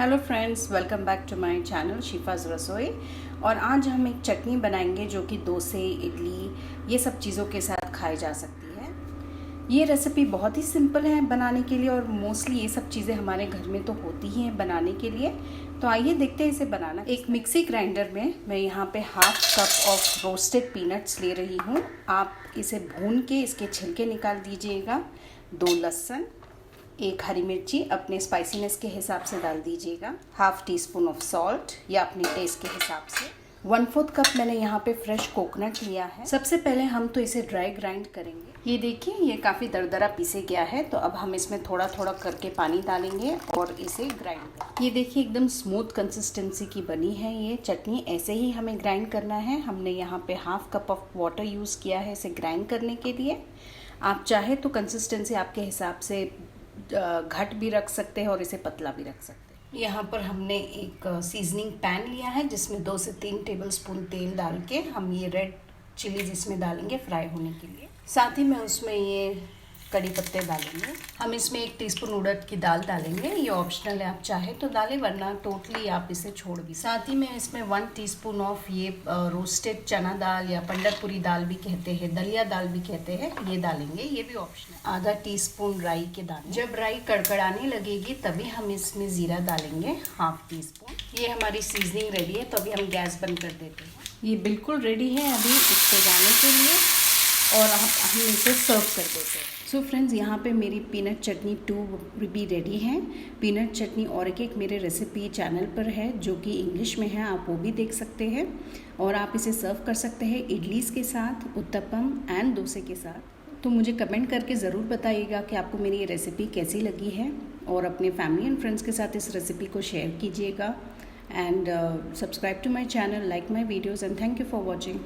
Hello friends, welcome back to my channel Shifa's Rasoi. और आज हम एक चटनी बनाएंगे जो कि डोसे, इडली, ये सब चीज़ों के साथ खाई जा सकती है। ये रेसिपी बहुत ही सिंपल है बनाने के लिए और मोस्टली ये सब चीज़ें हमारे घर में तो होती ही हैं बनाने के लिए। तो आइए देखते हैं इसे बनाना। एक मिक्सी ग्राइंडर में मैं यहाँ पे half cup of roasted peanuts ले रही हूँ। आप इसे भून के इसके छिलके निकाल दीजिएगा। 2 लहसुन, 1 हरी मिर्ची अपने स्पाइसीनेस के हिसाब से डाल दीजिएगा। Half tea spoon of salt या अपने टेस्ट के हिसाब से। 1/4 कप मैंने यहाँ पे फ्रेश कोकोनट लिया है। सबसे पहले हम तो इसे ड्राई ग्राइंड करेंगे। ये देखिए, ये काफ़ी दरदरा पीसे गया है। तो अब हम इसमें थोड़ा थोड़ा करके पानी डालेंगे और इसे ग्राइंड करेंगे। ये देखिए, एकदम स्मूथ कंसिस्टेंसी की बनी है ये चटनी। ऐसे ही हमें ग्राइंड करना है। हमने यहाँ पे half cup of water use किया है इसे ग्राइंड करने के लिए। आप चाहे तो कंसिस्टेंसी आपके हिसाब से घट भी रख सकते हैं और इसे पतला भी रख सकते हैं। यहाँ पर हमने एक सीजनिंग पैन लिया है जिसमें 2 से 3 टेबलस्पून तेल डाल के हम ये रेड चिलीज इसमें डालेंगे फ्राई होने के लिए। साथ ही में उसमें ये कड़ी पत्ते डालेंगे। हम इसमें 1 टीस्पून उड़द की दाल डालेंगे। ये ऑप्शनल है, आप चाहे तो डालें, वरना टोटली आप इसे छोड़ भी। साथ ही में इसमें 1 टीस्पून ऑफ ये रोस्टेड चना दाल या पंडरपुरी दाल भी कहते हैं, दलिया दाल भी कहते हैं, ये डालेंगे। ये भी ऑप्शनल। आधा टीस्पून राई के दाने। जब राई कड़कड़ाने लगेगी तभी हम इसमें ज़ीरा डालेंगे, हाफ टी स्पून। ये हमारी सीजनिंग रेडी है, तो अभी हम गैस बंद कर देते हैं। ये बिल्कुल रेडी है अभी इस पे जाने के लिए और हम इसे सर्व कर देते हैं। सो फ्रेंड्स, यहाँ पे मेरी पीनट चटनी 2 भी रेडी है। पीनट चटनी और एक मेरे रेसिपी चैनल पर है जो कि इंग्लिश में है, आप वो भी देख सकते हैं। और आप इसे सर्व कर सकते हैं इडलीज़ के साथ, उत्तपम एंड डोसे के साथ। तो मुझे कमेंट करके ज़रूर बताइएगा कि आपको मेरी ये रेसिपी कैसी लगी है और अपने फैमिली एंड फ्रेंड्स के साथ इस रेसिपी को शेयर कीजिएगा। And subscribe to my channel, like my videos and thank you for watching.